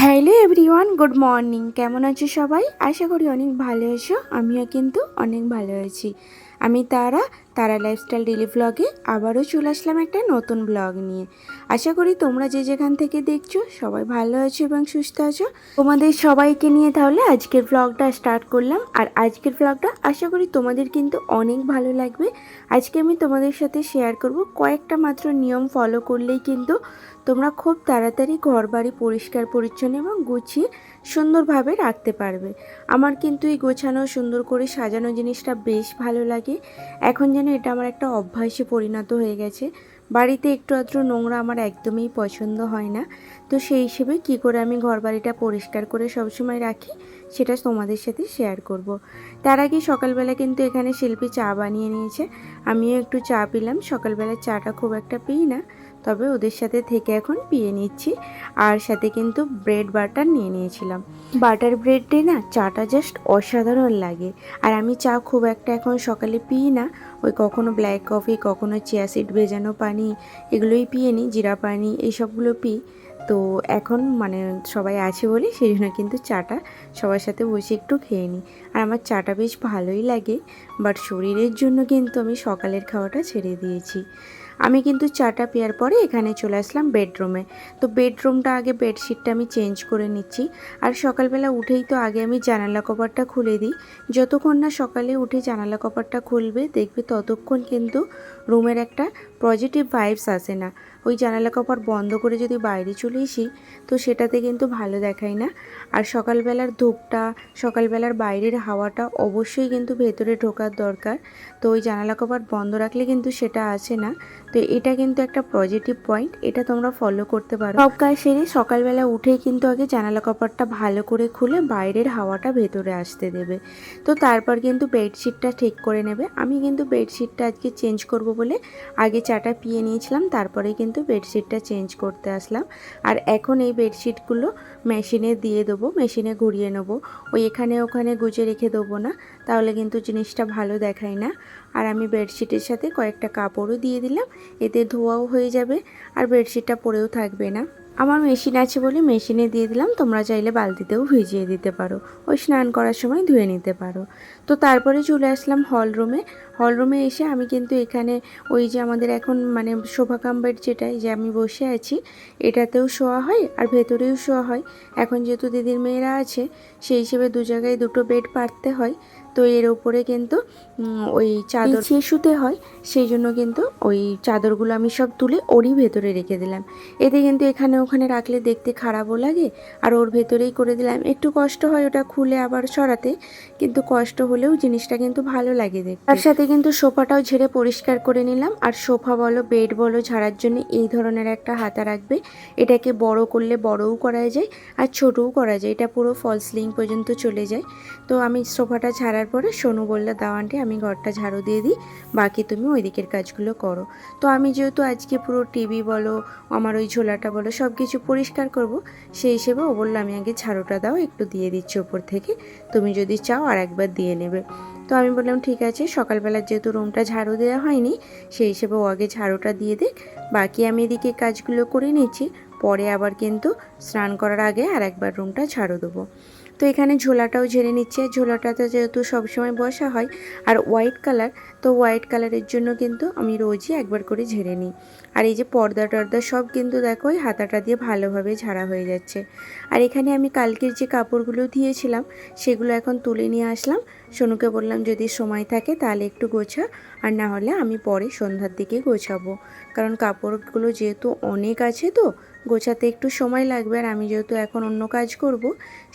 Hello everyone, good morning. কেমন আছো সবাই? আশা করি অনেক ভালো আছো। আমিও কিন্তু অনেক ভালো আছি। আমি তারা লাইফস্টাইল ডেলি ব্লগে আবারও চলে আসলাম একটা নতুন ব্লগ নিয়ে। আশা করি তোমরা যে যেখান থেকে দেখছো সবাই ভালো আছো এবং সুস্থ আছো। তোমাদের সবাইকে নিয়ে তাহলে আজকের ব্লগটা স্টার্ট করলাম। আর আজকের ব্লগটা আশা করি তোমাদের কিন্তু অনেক ভালো লাগবে। আজকে আমি তোমাদের সাথে শেয়ার করব কয়েকটা মাত্র নিয়ম ফলো করলেই কিন্তু তোমরা খুব তাড়াতাড়ি ঘরবাড়ি পরিষ্কার পরিচ্ছন্ন এবং গুছিয়ে সুন্দরভাবে রাখতে পারবে। আমার কিন্তু এই গোছানো সুন্দর করে সাজানো জিনিসটা বেশ ভালো লাগে। এখন যেন এটা আমার একটা অভ্যাসে পরিণত হয়ে গেছে। বাড়িতে একটু আধটু নোংরা আমার একদমই পছন্দ হয় না। তো সেই হিসেবে কী করে আমি ঘরবাড়িটা পরিষ্কার করে সবসময় রাখি সেটা তোমাদের সাথে শেয়ার করব। তার আগে সকালবেলা কিন্তু এখানে শিল্পী চা বানিয়ে নিয়েছে। আমিও একটু চা পিলাম। সকালবেলা চাটা খুব একটা পিই না, তবে ওদের সাথে থেকে এখন পিয়ে নিচ্ছি। আর সাথে কিন্তু ব্রেড বাটার নিয়ে নিয়েছিলাম। বাটার ব্রেড দিয়ে না চাটা জাস্ট অসাধারণ লাগে। আর আমি চা খুব একটা এখন সকালে পিই না। ওই কখনো ব্ল্যাক কফি, কখনো চিয়া সিড ভেজানো পানি, এগুলোই পিয়ে নিই। জিরা পানি এইসবগুলো পিই। তো এখন মানে সবাই আছে বলে সেই জন্য কিন্তু চাটা সবার সাথে বসে একটু খেয়ে নিই। আর আমার চাটা বেশ ভালোই লাগে, বাট শরীরের জন্য কিন্তু আমি সকালের খাওয়াটা ছেড়ে দিয়েছি। আমি কিন্তু চাটা পেয়ার পরে এখানে চলে আসলাম বেডরুমে। তো বেডরুমটা আগে বেডশিটটা আমি চেঞ্জ করে নিচ্ছি। আর সকালবেলা উঠেই তো আগে আমি জানালা কভারটা খুলে দিই। যতক্ষণ না সকালে উঠে জানালা কভারটা খুলবে দেখবে ততক্ষণ কিন্তু রুমের একটা পজিটিভ ভাইবস আসে না। ওই জানালা কভার বন্ধ করে যদি বাইরে চলে আসি তো সেটাতে কিন্তু ভালো দেখায় না। আর সকালবেলার ধূপটা, সকালবেলার বাইরের হাওয়াটা অবশ্যই কিন্তু ভেতরে ঢোকার দরকার। তো ওই জানালা কভার বন্ধ রাখলে কিন্তু সেটা আসে না। তো এটা কিন্তু একটা পজিটিভ পয়েন্ট, এটা তোমরা ফলো করতে পারো। সব কাজ সেরে সকালবেলা উঠেই কিন্তু আগে জানালা কপাটটা ভালো করে খুলে বাইরের হাওয়াটা ভেতরে আসতে দেবে। তো তারপর কিন্তু বেডশিটটা ঠিক করে নেবে। আমি কিন্তু বেডশিটটা আজকে চেঞ্জ করব বলে আগে চাটা পিয়ে নিয়েছিলাম, তারপরে কিন্তু বেডশিটটা চেঞ্জ করতে আসলাম। আর এখন এই বেডশিটগুলো মেশিনে দিয়ে দেবো, মেশিনে ঘুরিয়ে নেবো। ওই এখানে ওখানে গুজে রেখে দেবো না, তাহলে কিন্তু জিনিসটা ভালো দেখায় না। আর আমি বেডশিটের সাথে কয়েকটা কাপড়ও দিয়ে দিলাম, এতে ধোয়াও হয়ে যাবে আর বেডশিটটা পরেও থাকবে না। আমার মেশিন আছে বলে মেশিনে দিয়ে দিলাম, তোমরা চাইলে বালতিতেও ভিজিয়ে দিতে পারো, ওই স্নান করার সময় ধুয়ে নিতে পারো। তো তারপরে চলে আসলাম হলরুমে। হলরুমে এসে আমি কিন্তু এখানে ওই যে আমাদের এখন মানে সোফা কাম বেড যেটাই যে আমি বসে আছি এটাতেও শোয়া হয় আর ভেতরেও শোয়া হয়। এখন যেহেতু দিদির মেয়েরা আছে সেই হিসেবে দু জায়গায় দুটো বেড পাততে হয়। তো এর ওপরে কিন্তু ওই চাদর বিছিয়ে শুতে হয়, সেই জন্য কিন্তু ওই চাদরগুলো আমি সব তুলে ওরই ভেতরে রেখে দিলাম। এতে কিন্তু এখানে ওখানে রাখলে দেখতে খারাপও লাগে। আর ওর ভেতরেই করে দিলাম। একটু কষ্ট হয় ওটা খুলে আবার সরাতে, কিন্তু কষ্ট হলেও জিনিসটা কিন্তু ভালো লাগে দেখতে। তার সাথে কিন্তু সোফাটাও ঝেড়ে পরিষ্কার করে নিলাম। আর সোফা বলো বেড বলো ঝাড়ার জন্য এই ধরনের একটা হাতা রাখবে। এটাকে বড় করলে বড়ও করা যায় আর ছোটও করা যায়, এটা পুরো ফল সিলিং পর্যন্ত চলে যায়। তো আমি সোফাটা ঝাড়ার পরে সোনু বললে দাও আন্টি আমি ঘরটা ঝাড়ু দিয়ে দিই, বাকি তুমি ওই দিকের কাজগুলো করো। তো আমি যেহেতু আজকে পুরো টিভি বলো আমার ওই ঝোলাটা বলো সব কিছু পরিষ্কার করব, সেই হিসেবে ও বললো আমি আগে ঝাড়ুটা দাও, একটু দিয়ে দিচ্ছি ওপর থেকে, তুমি যদি চাও আর একবার দিয়ে নেবে। তো আমি বললাম ঠিক আছে, সকালবেলা যেহেতু রুমটা ঝাড়ু দেওয়া হয়নি সেই হিসেবে ও আগে ঝাড়ুটা দিয়ে দিক, বাকি আমি এদিকে কাজগুলো করে নিচ্ছি। পরে আবার কিন্তু স্নান করার আগে আর একবার রুমটা ঝাড়ু দেবো। তো এখানে ঝোলাটাও ঝেড়ে নিচ্ছে। ঝোলাটাতে যেহেতু সবসময় বসা হয় আর হোয়াইট কালার, তো হোয়াইট কালারের জন্য কিন্তু আমি রোজই একবার করে ঝেড়ে নিই। আর এই যে পর্দা টর্দা সব কিন্তু দেখো ওই হাতাটা দিয়ে ভালোভাবে ঝাড়া হয়ে যাচ্ছে। আর এখানে আমি কালকের যে কাপড়গুলো দিয়েছিলাম সেগুলো এখন তুলে নিয়ে আসলাম। সোনুকে বললাম যদি সময় থাকে তাহলে একটু গোছা, আর না হলে আমি পরে সন্ধ্যার দিকে গোছাবো। কারণ কাপড়গুলো যেহেতু অনেক আছে তো গোছাতে একটু সময় লাগবে। আর আমি যেহেতু এখন অন্য কাজ করব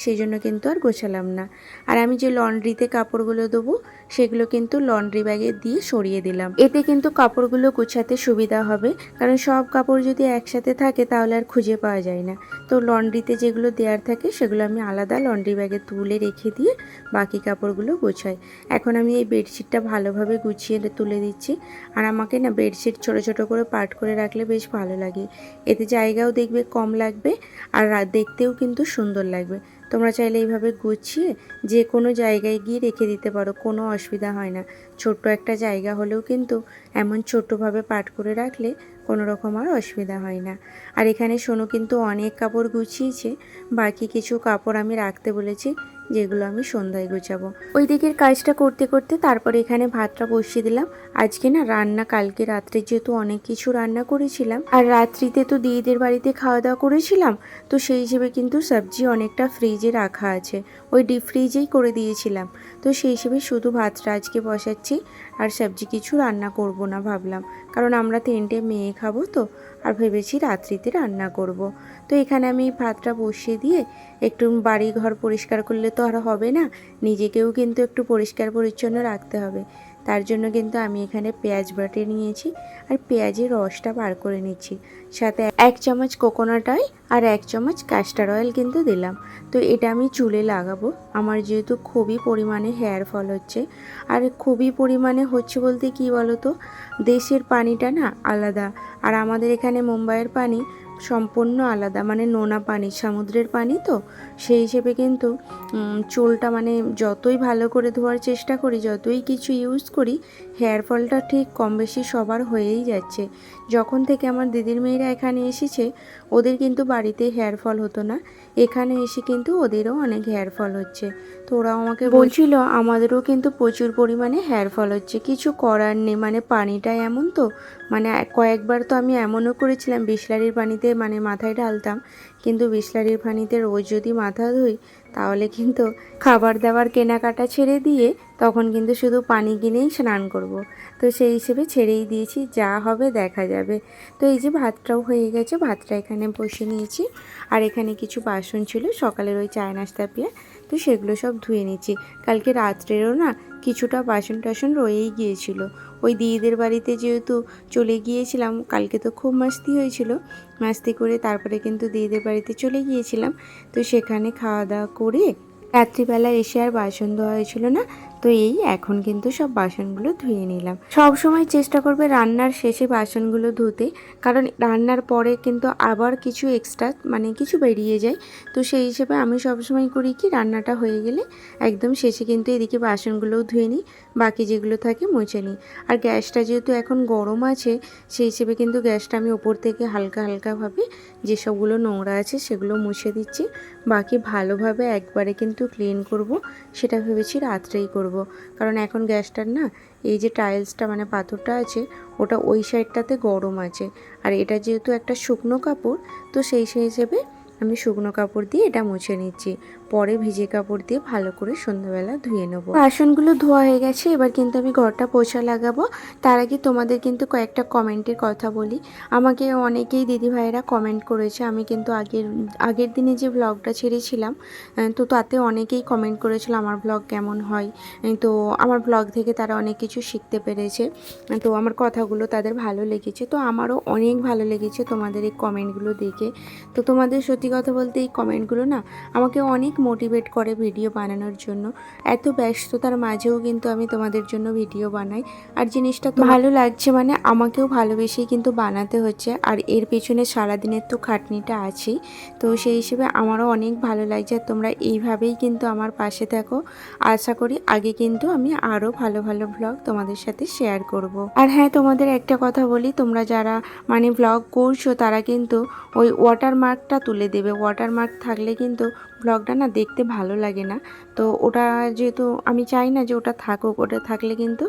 সেই জন্য কিন্তু আর গোছালাম না। আর আমি যে লন্ড্রিতে কাপড়গুলো দেবো সেগুলো কিন্তু লন্ড্রি ব্যাগে দিয়ে সরিয়ে দিলাম। এতে কিন্তু কাপড়গুলো গোছাতে সুবিধা হবে, কারণ সব কাপড় যদি একসাথে থাকে তাহলে আর খুঁজে পাওয়া যায় না। তো লন্ড্রিতে যেগুলো দেওয়ার থাকে সেগুলো আমি আলাদা লন্ড্রি ব্যাগে তুলে রেখে দিয়ে বাকি কাপড়গুলো গোছাই। এখন আমি এই বেডশিটটা ভালোভাবে গুছিয়ে তুলে দিচ্ছি। আর আমাকে না বেডশিট ছোট ছোট করে পার্ট করে রাখলে বেশ ভালো লাগে, এতে জায়গাও দেখবে কম লাগবে আর দেখতেও কিন্তু সুন্দর লাগবে। তোমরা চাইলে এইভাবে গুছিয়ে যে কোনো জায়গায় গিয়ে রেখে দিতে পারো, কোনো অসুবিধা হয় না। ছোট্ট একটা জায়গা হলেও কিন্তু এমন ছোট্টভাবে পাট করে রাখলে কোনো রকম আর অসুবিধা হয় না। আর এখানে সোনু কিন্তু অনেক কাপড় গুছিয়েছে, বাকি কিছু কাপড় আমি রাখতে বলেছি, যেগুলো আমি সন্ধ্যায় গুছাবো। ওই দিকের কাজটা করতে করতে তারপরে এখানে ভাতটা বসিয়ে দিলাম। আজকে না রান্না, কালকে রাত্রে যেহেতু অনেক কিছু রান্না করেছিলাম, আর রাত্রিতে তো দিদিদের বাড়িতে খাওয়া দাওয়া করেছিলাম, তো সেই হিসেবে কিন্তু সবজি অনেকটা ফ্রিজে রাখা আছে, ওই ডিপ ফ্রিজেই করে দিয়েছিলাম। তো সেই হিসেবে শুধু ভাতটা আজকে বসাচ্ছি, আর সবজি কিছু রান্না করব না ভাবলাম, কারণ আমরা 3টে মেয়ে খাবো তো, আর ভেবেছি রাত্রিতে রান্না করব। তো এখানে আমি ভাতটা বসিয়ে দিয়ে একটু বাড়ি ঘর পরিষ্কার করলে তো আর হবে না, নিজেকেও কিন্তু একটু পরিষ্কার পরিচ্ছন্ন রাখতে হবে। তার জন্য কিন্তু আমি এখানে পেঁয়াজ বাটে নিয়েছি, আর পেঁয়াজের রসটা বার করে নিচ্ছি, সাথে 1 চামচ কোকোনাট অয়েল আর 1 চামচ ক্যাস্টার অয়েল কিন্তু দিলাম। তো এটা আমি চুলে লাগাবো, আমার যেহেতু খুবই পরিমাণে হেয়ার ফল হচ্ছে। আর খুবই পরিমাণে হচ্ছে বলতে কি বলো তো, দেশের পানিটা না আলাদা, আর আমাদের এখানে মুম্বাইয়ের পানি সম্পূর্ণ আলাদা, মানে নোনা পানি, সমুদ্রের পানি, তো সেই হিসেবে কিন্তু চুলটা মানে যতই ভালো করে ধোয়ার চেষ্টা করি, যতই কিছু ইউজ করি, হেয়ার ফলটা ঠিক কম বেশি সবার হয়েই যাচ্ছে। যখন থেকে আমার দিদির মেয়েরা এখানে এসেছে, ওদের কিন্তু বাড়িতে হেয়ার ফল হতো না, এখানে এসে কিন্তু ওদেরও অনেক হেয়ার ফল হচ্ছে। তো ওরাও আমাকে বলছিল আমাদেরও কিন্তু প্রচুর পরিমাণে হেয়ার ফল হচ্ছে, কিছু করার নেই, মানে পানিটা এমন তো, মানে কয়েকবার তো আমি এমনও করেছিলাম বিসলারির পানিতে মানে মাথায় ঢালতাম, কিন্তু বিসলারির পানিতে রোজ যদি মাথা ধুই তাহলে কিন্তু খাবার দাবার কেনাকাটা ছেড়ে দিয়ে তখন কিন্তু শুধু পানি কিনেই স্নান করব। তো সেই হিসেবে ছেড়েই দিয়েছি, যা হবে দেখা যাবে। তো এই যে ভাতটাও হয়ে গেছে, ভাতটা এখানে বসে নিয়েছি, আর এখানে কিছু বাসন ছিল সকালের ওই চায় নাস্তা পেয়ে, তো সেগুলো সব ধুয়ে নিচ্ছি। কালকে রাত্রেরও না কিছুটা বাসন টাসন রয়েই গিয়েছিল, ওই দিদিদের বাড়িতে যেহেতু চলে গিয়েছিলাম, কালকে তো খুব মাস্তি হয়েছিল, মাস্তি করে তারপরে কিন্তু দিদিদের বাড়িতে চলে গিয়েছিলাম। তো সেখানে খাওয়া দাওয়া করে রাত্রিবেলা এসে আর বাসন ধোয়া হয়েছিল না, তো এই এখন কিন্তু সব বাসনগুলো ধুয়ে নিলাম। সব সময় চেষ্টা করবে রান্নার শেষে বাসনগুলো ধুতে, কারণ রান্নার পরে কিন্তু আবার কিছু এক্সট্রা মানে কিছু বেরিয়ে যায়। তো সেই হিসেবে আমি সবসময় করি কি, রান্নাটা হয়ে গেলে একদম শেষে কিন্তু এদিকে বাসনগুলোও ধুয়ে নিই, বাকি যেগুলো থাকে মুছে নিই। আর গ্যাসটা যেহেতু এখন গরম আছে, সেই হিসেবে কিন্তু গ্যাসটা আমি ওপর থেকে হালকা হালকাভাবে যেসবগুলো নোংরা আছে সেগুলো মুছে দিচ্ছি, বাকি ভালোভাবে একবারে কিন্তু ক্লিন করব, সেটা ভেবেছি রাত্রেই করব। কারণ এখন গ্যাসটার না এই যে টাইলসটা মানে পাথরটা আছে, ওটা ওই সাইডটাতে গরম আছে, আর এটা যেহেতু একটা শুকনো কাপড়, তো সেই হিসেবে আমি শুকনো কাপড় দিয়ে এটা মুছে নিচ্ছি, পরে ভিজে কাপড় দিয়ে ভালো করে সন্ধ্যাবেলা ধুয়ে নেবো। বাসনগুলো ধোয়া হয়ে গেছে, এবার কিন্তু আমি ঘরটা পোছা লাগাবো। তার আগে তোমাদের কিন্তু কয়েকটা কমেন্টের কথা বলি। আমাকে অনেকেই দিদিভাইয়েরা কমেন্ট করেছে, আমি কিন্তু আগের দিনে যে ব্লগটা ছেড়েছিলাম, তো তাতে অনেকেই কমেন্ট করেছিল আমার ব্লগ কেমন হয়। তো আমার ব্লগ থেকে তারা অনেক কিছু শিখতে পেরেছে, তো আমার কথাগুলো তাদের ভালো লেগেছে, তো আমারও অনেক ভালো লেগেছে তোমাদের এই কমেন্টগুলো দেখে। তো তোমাদের সত্যি কথা বলতে এই কমেন্টগুলো না আমাকে অনেক মোটিভেট করে ভিডিও বানানোর জন্য। এত ব্যস্ততার মাঝেও কিন্তু আমি তোমাদের জন্য ভিডিও বানাই, আর জিনিসটা তো ভালো লাগছে, মানে আমাকেও ভালোবেসেই কিন্তু বানাতে হচ্ছে, আর এর পেছনে সারাদিনের তো খাটনিটা আছেই। তো সেই হিসেবে আমারও অনেক ভালো লাগছে, আর তোমরা এইভাবেই কিন্তু আমার পাশে থাকো। আশা করি আগে কিন্তু আমি আরও ভালো ভালো ব্লগ তোমাদের সাথে শেয়ার করব। আর হ্যাঁ, তোমাদের একটা কথা বলি, তোমরা যারা মানে ব্লগ করছো তারা কিন্তু ওই ওয়াটারমার্কটা তুলে দেবে, ওয়াটারমার্ক থাকলে কিন্তু ব্লগটা না দেখতে ভালো লাগে না। তো ওটা যেহেতু আমি চাই না যে ওটা থাকুক, ওটা থাকলে কিন্তু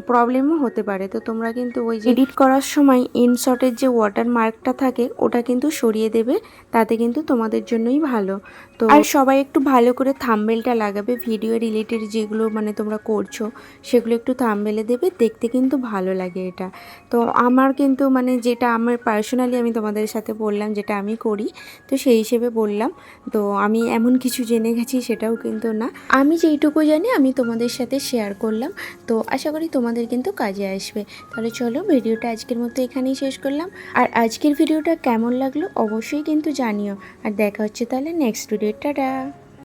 প্রবলেমও হতে পারে। তো তোমরা কিন্তু ওই যে এডিট করার সময় ইনশটের যে ওয়াটারমার্কটা থাকে ওটা কিন্তু সরিয়ে দেবে, তাতে কিন্তু তোমাদের জন্যই ভালো। তো আর সবাই একটু ভালো করে থাম্বনেলটা লাগাবে, ভিডিও রিলেটেড যেগুলো মানে তোমরা করছো সেগুলো একটু থাম্বনেলে দেবে, দেখতে কিন্তু ভালো লাগে এটা। তো আমার কিন্তু মানে যেটা আমার পার্সোনালি আমি তোমাদের সাথে বললাম যেটা আমি করি, তো সেই হিসেবে বললাম। তো আমি এমন কিছু জেনে গেছি সেটাও কিন্তু না, আমি যেইটুকু জানি আমি তোমাদের সাথে শেয়ার করলাম। তো আশা করি তোমাদের কিন্তু কাজে আসবে। তাহলে চলো ভিডিওটা আজকের মতো এখানেই শেষ করলাম, আর আজকের ভিডিওটা কেমন লাগলো অবশ্যই কিন্তু জানিও, আর দেখা হচ্ছে তাহলে নেক্সট ভিডিও। টাটা।